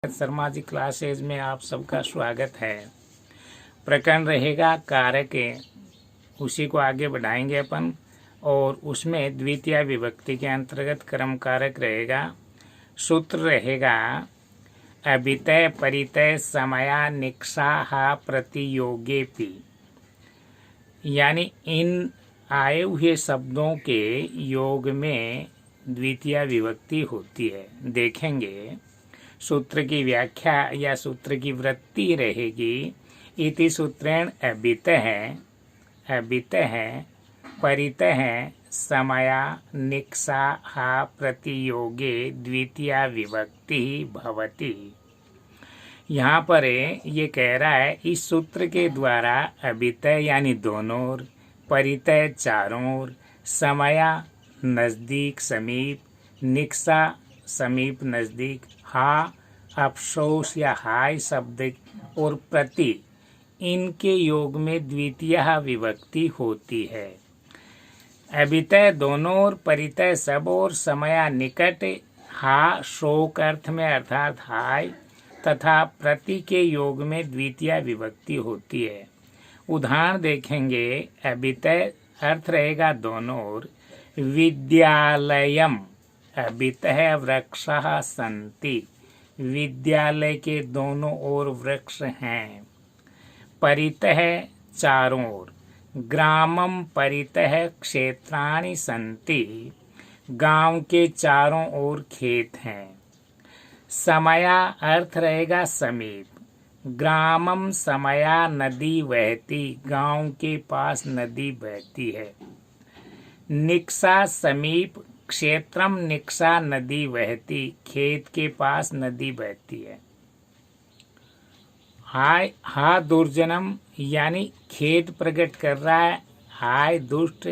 Sharma ji classes में आप सबका स्वागत है। प्रकरण रहेगा कारक, उसी को आगे बढ़ाएंगे अपन। और उसमें द्वितीय विभक्ति के अंतर्गत कर्म कारक रहेगा। सूत्र रहेगा अभितय परितय समया निक्षाहा प्रतियोगेपि, यानी इन आए हुए शब्दों के योग में द्वितीय विभक्ति होती है। देखेंगे सूत्र की व्याख्या या सूत्र की वृत्ति रहेगी। इति सूत्रेण अभित है परित है समया निक्षाहा प्रतियोगे द्वितीय विभक्ति भवति। यहाँ पर ये कह रहा है इस सूत्र के द्वारा अभितय यानी दोनों ओर, परितय चारों ओर, समया नज़दीक समीप, निक्षा समीप नज़दीक, हा अफसोस या हाय शब्द और प्रति, इनके योग में द्वितीय विभक्ति होती है। अभितय दोनों ओर, परितय सब और, समया निकट, हा शोक अर्थ में अर्थात हाय, तथा प्रति के योग में द्वितीय विभक्ति होती है। उदाहरण देखेंगे। अभितय अर्थ रहेगा दोनों ओर, विद्यालयम अभितः वृक्षः सन्ति, विद्यालय के दोनों ओर वृक्ष हैं। परितः चारों ओर, ग्रामम परितः क्षेत्राणि सन्ति, गांव के चारों ओर खेत हैं। समया अर्थ रहेगा समीप, ग्रामम समया नदी बहती, गांव के पास नदी बहती है। निक्षा समीप, क्षेत्रम निक्षा नदी बहती, खेत के पास नदी बहती है। हाय हा दुर्जनम यानी खेत प्रकट कर रहा है, हाय दुष्ट।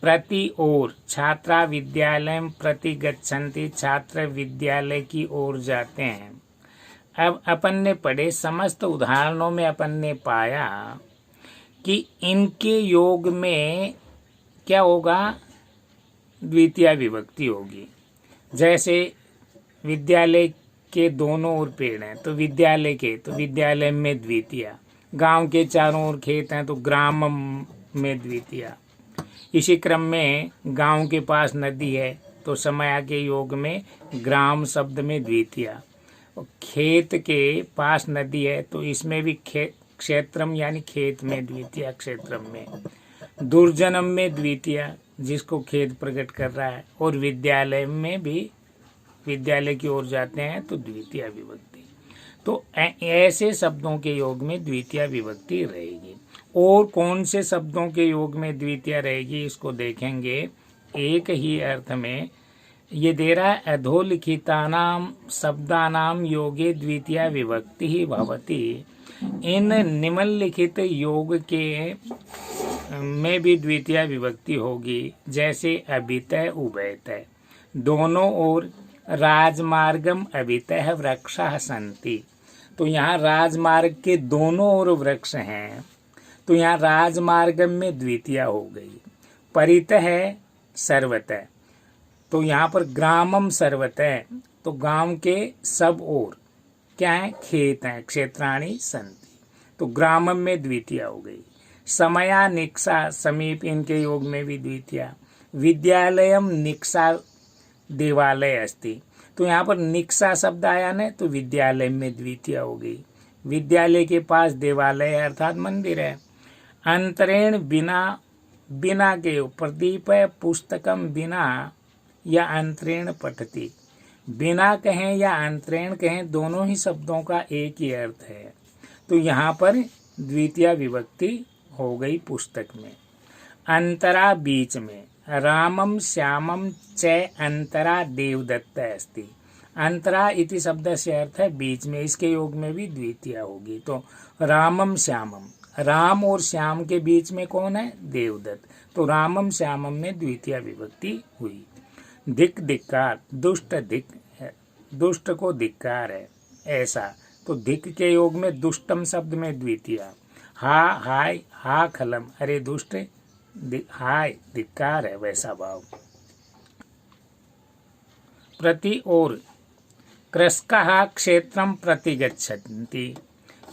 प्रति ओर, छात्रा विद्यालय प्रति गच्छन्ति, छात्र विद्यालय की ओर जाते हैं। अब अपन ने पढ़े समस्त उदाहरणों में अपन ने पाया कि इनके योग में क्या होगा, द्वितीय विभक्ति होगी। जैसे विद्यालय के दोनों ओर पेड़ हैं तो विद्यालय के, तो विद्यालय में द्वितीय। गांव के चारों ओर खेत हैं तो ग्राम में द्वितीय। इसी क्रम में गांव के पास नदी है तो समया के योग में ग्राम शब्द में द्वितीय। खेत के पास नदी है तो इसमें भी क्षेत्रम यानी खेत में द्वितीय, क्षेत्रम में। दुर्जनम में द्वितीय जिसको खेत प्रकट कर रहा है, और विद्यालय में भी विद्यालय की ओर जाते हैं तो द्वितीय विभक्ति। तो ऐसे शब्दों के योग में द्वितीय विभक्ति रहेगी। और कौन से शब्दों के योग में द्वितीय रहेगी इसको देखेंगे। एक ही अर्थ में ये दे रहा है, अधोलिखितानाम शब्दानाम योगे द्वितीय विभक्ति ही भवति। इन निम्नलिखित योग के में भी द्वितीय विभक्ति होगी। जैसे अभितय उभयतय, दोनों ओर, राजमार्गम अभितः वृक्षः सन्ति, तो यहाँ राजमार्ग के दोनों ओर वृक्ष हैं तो यहाँ राजमार्गम में द्वितीय हो गई। परितः सर्वतः, तो यहाँ पर ग्रामम सर्वतः, तो गांव के सब ओर क्या है, खेत हैं, क्षेत्राणि सन्ति, तो ग्रामम में द्वितीय हो गई। समया निक्षा समीप, इनके योग में भी द्वितीय। विद्यालयम निक्षा देवालय अस्ति, तो यहाँ पर निक्षा शब्द आया न तो विद्यालय में द्वितीय हो गई। विद्यालय के पास देवालय अर्थात मंदिर है। अंतरेण बिना, बिना के, प्रदीप पुस्तकम बिना या अंतरेण पठति, बिना कहें या अंतरेण कहें दोनों ही शब्दों का एक ही अर्थ है तो यहाँ पर द्वितीय विभक्ति हो गई पुस्तक में। अंतरा बीच में, रामम श्यामम च अंतरा देवदत्त अस्ति, अंतरा इति शब्द से अर्थ है बीच में, इसके योग में भी द्वितीय होगी। तो रामम श्यामम, राम और श्याम के बीच में कौन है, देवदत्त, तो रामम श्यामम में द्वितीय विभक्ति हुई। धिक धिक्कार, दुष्ट धिक, दुष्ट को धिक्कार है ऐसा, तो धिक के योग में दुष्टम शब्द में द्वितीय। हा हाय, हा खलम, अरे दुष्ट, हाय धिक्कार है वैसा भाव। प्रति और, कृषकाः क्षेत्रं प्रति गच्छन्ति,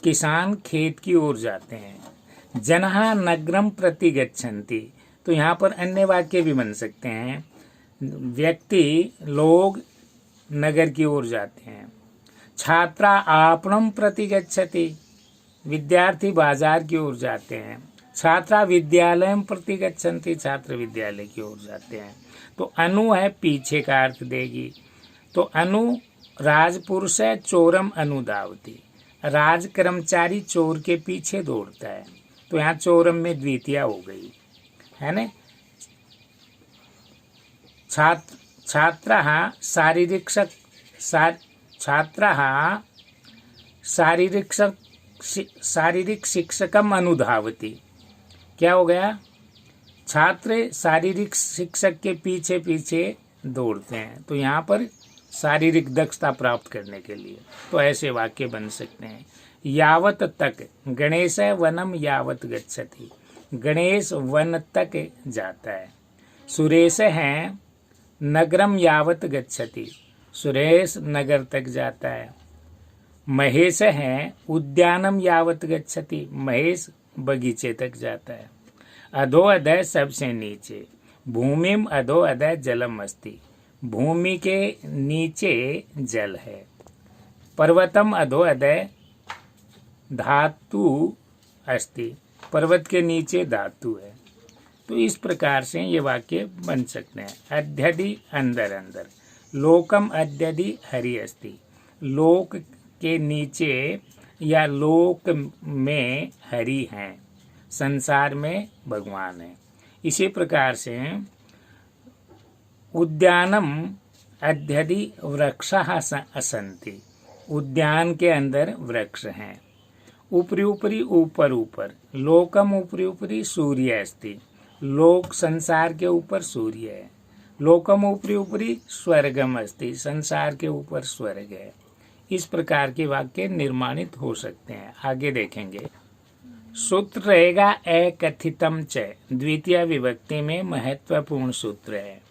किसान खेत की ओर जाते हैं। जनाः नगरं प्रति गच्छन्ति, तो यहाँ पर अन्य वाक्य भी बन सकते हैं। व्यक्ति लोग नगर की ओर जाते हैं। छात्रा आपणं प्रति गच्छति, विद्यार्थी बाजार की ओर जाते हैं। छात्रा विद्यालयं प्रति गच्छन्ति, छात्र विद्यालय की ओर जाते हैं। तो अनु है पीछे का अर्थ देगी। तो अनु राजपुरुष है, चोरम अनुधावती, राज कर्मचारी चोर के पीछे दौड़ता है। तो यहाँ चोरम में द्वितीया हो गई है ना। छात्रः शारीरिक शिक्षकम अनुधावती। क्या हो गया? छात्र शारीरिक शिक्षक के पीछे पीछे दौड़ते हैं। तो यहाँ पर शारीरिक दक्षता प्राप्त करने के लिए। तो ऐसे वाक्य बन सकते हैं। यावत तक, गणेश वनम यावत गच्छति, गणेश वन तक जाता है। सुरेश है नगरम यावत गच्छति, सुरेश नगर तक जाता है। महेश है उद्यानम यावत गच्छति, महेश बगीचे तक जाता है। अधो अधः सबसे नीचे, भूमिम अधो अधः जलम अस्ति, भूमि के नीचे जल है। पर्वतम अधो अधः धातु अस्ति, पर्वत के नीचे धातु है। तो इस प्रकार से ये वाक्य बन सकते हैं। अध्यधि अंदर अंदर, लोकम अध्यधि हरि अस्ति, लोक के नीचे या लोक में हरि हैं, संसार में भगवान है। इसी प्रकार से उद्यानम अध्यधि वृक्षाः सन्ति, उद्यान के अंदर वृक्ष हैं। ऊपरी ऊपरी ऊपर ऊपर, लोकम ऊपरी ऊपरी सूर्य अस्ति, लोक संसार के ऊपर सूर्य है। लोकम ऊपरी ऊपरी स्वर्गम अस्ति, संसार के ऊपर स्वर्ग है। इस प्रकार के वाक्य निर्माणित हो सकते हैं। आगे देखेंगे। सूत्र रहेगा अकथितम च, द्वितीय विभक्ति में महत्वपूर्ण सूत्र है।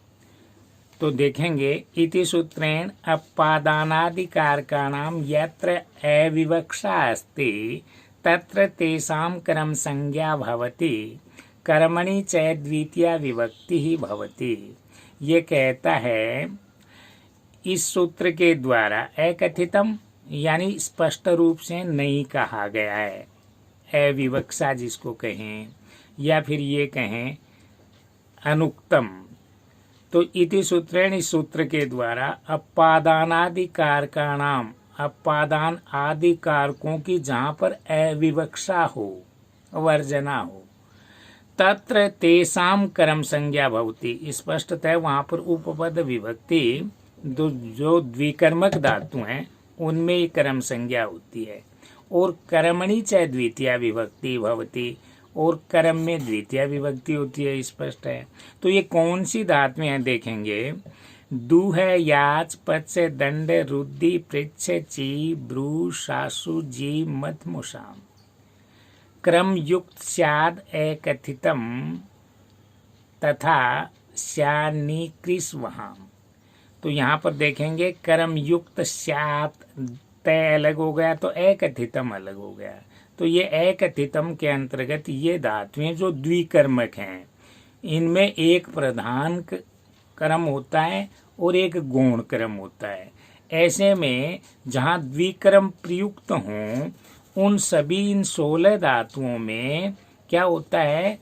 तो देखेंगे, इति सूत्रेण अपादानादिकारकाणां यत्र अविवक्षा अस्ति तत्र तेषां कर्म संज्ञा भवति, कर्मणि च द्वितीया विभक्ति ही भवति। ये कहता है इस सूत्र के द्वारा अकथितम यानी स्पष्ट रूप से नहीं कहा गया है, अविवक्षा जिसको कहें, या फिर ये कहें अनुक्तम। तो इति सूत्रेण, इस सूत्र के द्वारा अपादानादि कारकाणाम, अपादान आदि कारकों की जहाँ पर अविवक्षा हो, वर्जना हो, तत्र तेषां कर्म संज्ञा भवति, स्पष्टतः वहाँ पर उपपद विभक्ति जो द्विकर्मक धातु हैं उनमें कर्म संज्ञा होती है। और कर्मणि च द्वितीया विभक्ति भवति, और कर्म में द्वितीय विभक्ति होती है, स्पष्ट है। तो ये कौन सी धातुएं हैं देखेंगे। दु है, याच, पच, दंड, रुद्धि, पृच्छ, ची, ब्रू, शासु, जी, मत, मुषाम। क्रम युक्त स्याद अकथितम तथा स्यानिकृष्वहाम। तो यहाँ पर देखेंगे कर्म युक्त स्यात, तय अलग हो गया तो अकथितम अलग हो गया। तो ये अकथितम के अंतर्गत ये धातुएं जो द्विकर्मक हैं, इनमें एक प्रधान कर्म होता है और एक गौण कर्म होता है। ऐसे में जहाँ द्विकर्म प्रयुक्त हों, उन सभी इन 16 धातुओं में क्या होता है,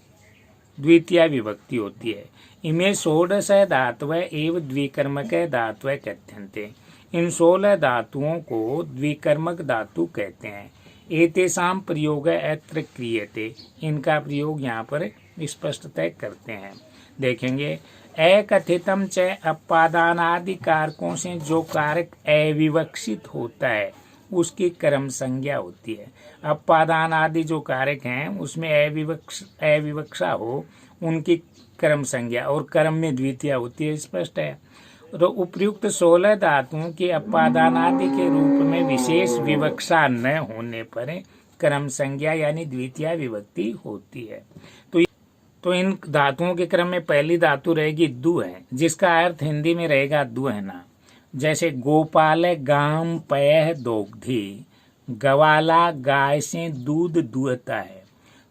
द्वितीय विभक्ति होती है। इमे 16 धातवः एव द्विकर्मक धातवः कथ्यन्ते। इन 16 धातुओं को द्विकर्मक धातु कहते हैं। एतेषां प्रयोग अत्र क्रियते, इनका प्रयोग यहाँ पर स्पष्टतः करते हैं। देखेंगे, अकथितम च अपादानादि कारकों से जो कारक अविवक्षित होता है उसकी कर्म संज्ञा होती है। अपादान आदि जो कारक हैं उसमें अविवक्षा हो, उनकी कर्म संज्ञा, और कर्म में द्वितीय होती है, स्पष्ट है। तो उपयुक्त 16 धातुओं के अपादान आदि के रूप में विशेष विवक्षा न होने पर कर्म संज्ञा यानी द्वितीय विभक्ति होती है। तो इन धातुओं के क्रम में पहली धातु रहेगी दु है, जिसका अर्थ हिंदी में रहेगा दुहना। जैसे गोपाल गाम पयः दोग्धी, गवाला गाय से दूध दूहता है।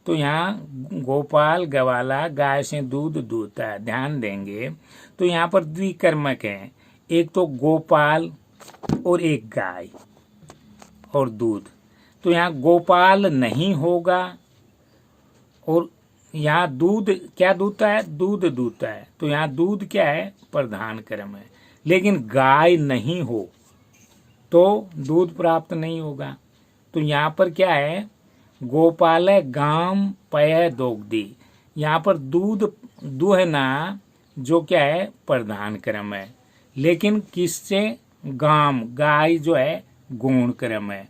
तो यहाँ गोपाल गवाला गाय से दूध दूहता है, ध्यान देंगे तो यहाँ पर द्विकर्मक है, एक तो गोपाल और एक गाय और दूध। तो यहाँ गोपाल नहीं होगा और यहाँ दूध क्या दूहता है, दूध दूहता है। तो यहाँ दूध क्या है, प्रधान कर्म है। लेकिन गाय नहीं हो तो दूध प्राप्त नहीं होगा। तो यहाँ पर क्या है, गोपाल गाम पयः दोग्धी, यहाँ पर दूध दूहना जो क्या है, प्रधान कर्म है। लेकिन किससे, गाम गाय जो है गौण कर्म है,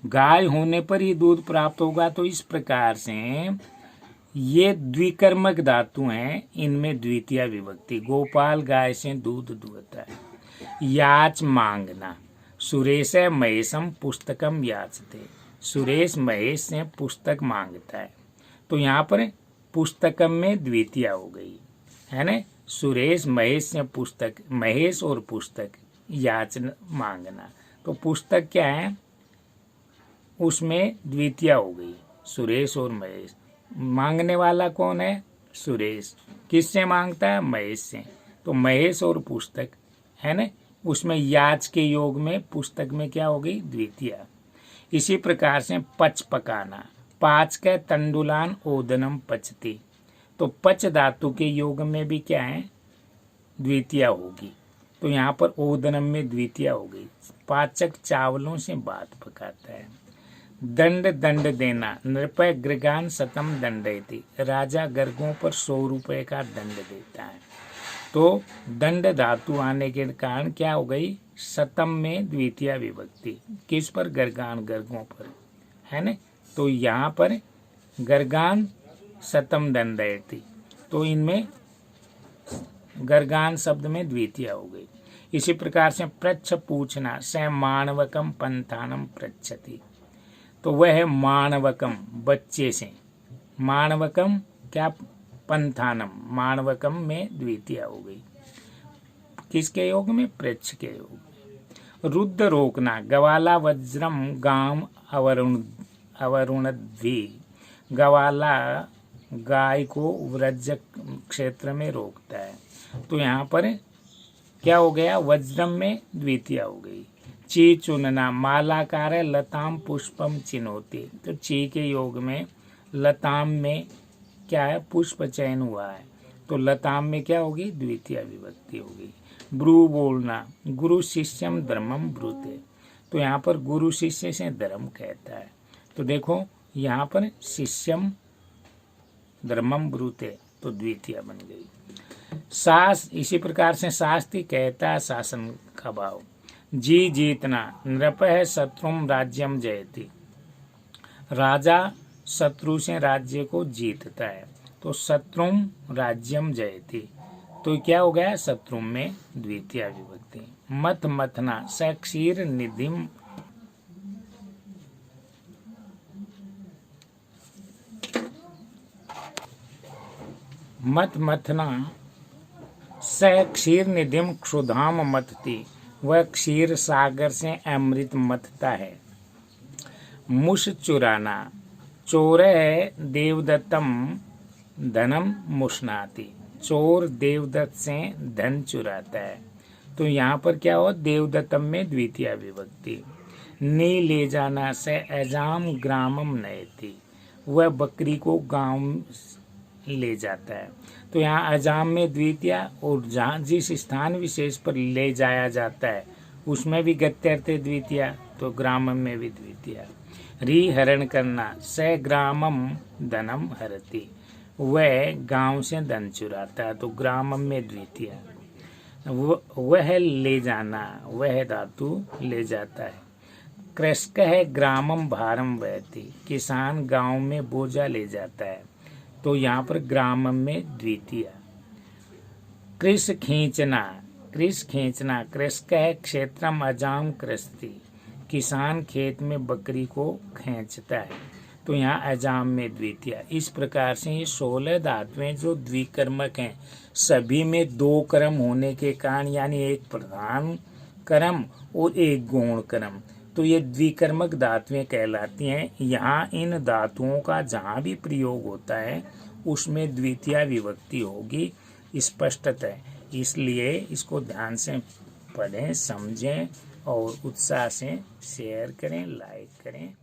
गाय होने पर ही दूध प्राप्त होगा। तो इस प्रकार से ये द्विकर्मक धातु हैं, इनमें द्वितीय विभक्ति। गोपाल गाय से दूध दूहता है। याच मांगना, सुरेश महेशम पुस्तकम याचते, सुरेश महेश से पुस्तक मांगता है। तो यहाँ पर पुस्तकम में द्वितीय हो गई है ना, सुरेश महेश से पुस्तक, महेश और पुस्तक, याचना मांगना। तो पुस्तक क्या है, उसमें द्वितीय हो गई, सुरेश और महेश। मांगने वाला कौन है, सुरेश। किससे मांगता है, महेश से। तो महेश और पुस्तक है ना, उसमें याच के योग में पुस्तक में क्या हो गई, द्वितीय। इसी प्रकार से पच पकाना, पाच के तंडुलान ओदनम पचती। तो पच धातु के योग में भी क्या है, द्वितीय होगी। तो यहाँ पर ओदनम में द्वितीय हो गई। पाचक चावलों से भात पकाता है। दंड दंड देना, नृपय गृगान शतम दंडयति, राजा गर्गों पर 100 रुपए का दंड देता है। तो दंड धातु आने के कारण क्या हो गई, शतम में द्वितीय विभक्ति। किस पर, गर्गान गर्गों पर है ना। तो यहाँ पर गर्गान शतम दंडयति, तो इनमें गर्गान शब्द में द्वितीय हो गई। इसी प्रकार से पृच्छ पूछना, स माणवकम पंथानम पृच्छति। तो वह है माणवकम, बच्चे से। माणवकम क्या, पंथानम, माणवकम में द्वितीय हो गई। किसके योग में, पृच्छ के योग में। रुद्ध रोकना, गवाला वज्रम गाम अवरुणद्भि, गवाला गाय को व्रज क्षेत्र में रोकता है। तो यहाँ पर क्या हो गया, वज्रम में द्वितीय हो गई। ची चुनना, मालाकार है लताम पुष्पम चिन्होती। तो ची के योग में लताम में क्या है, पुष्प चयन हुआ है। तो लताम में क्या होगी, द्वितीय विभक्ति होगी। ब्रू बोलना, गुरु शिष्यम धर्मम ब्रूते। तो यहाँ पर गुरु शिष्य से धर्म कहता है। तो देखो यहाँ पर शिष्यम धर्मम ब्रूते, तो द्वितीय बन गई। सास, इसी प्रकार से शास्त्री कहता है शासन का भाव। जी जीतना, नृप है शत्रुम राज्यम जयति, राजा शत्रु से राज्य को जीतता है। तो शत्रुम राज्यम जयति, तो क्या हो गया, शत्रुम में द्वितीय विभक्ति। मत मथना, स क्षीर निधिम, मत मथना स क्षीर निधिम क्षुधाम मथती, वह क्षीर सागर से अमृत मथता है। मुष चुराना, चोर है देवदत्तम धनम मुष्णाति, चोर देवदत्त से धन चुराता है। तो यहाँ पर क्या हो, देवदत्तम में द्वितीय विभक्ति। नी ले जाना से अजाम ग्रामम नयति, वह बकरी को गांव ले जाता है। तो यहाँ अजाम में द्वितीय, और जहाँ जिस स्थान विशेष पर ले जाया जाता है उसमें भी गत्यर्थे द्वितीय, तो ग्रामम में भी द्वितीय। री हरण करना, स ग्रामम धनम हरति, वह गांव से धन चुराता है। तो ग्रामम में द्वितीय। वह ले जाना, वह धातु ले जाता है। कृषक है ग्रामम भारम वहति, किसान गांव में बोझा ले जाता है। तो यहाँ पर ग्रामम में द्वितीय। कृष खींचना, कृष खींचना, कृषक है क्षेत्रम अजाम कृषति, किसान खेत में बकरी को खींचता है। तो यहाँ अजाम में द्वितीय। इस प्रकार से ये 16 धातुएं जो द्विकर्मक हैं, सभी में 2 कर्म होने के कारण, यानी एक प्रधान कर्म और एक गौण कर्म, तो ये द्विकर्मक धातुएं कहलाती हैं। यहाँ इन धातुओं का जहाँ भी प्रयोग होता है उसमें द्वितीया विभक्ति होगी स्पष्टतः, इसलिए इसको ध्यान से पढ़ें, समझें और उत्साह से शेयर करें, लाइक करें।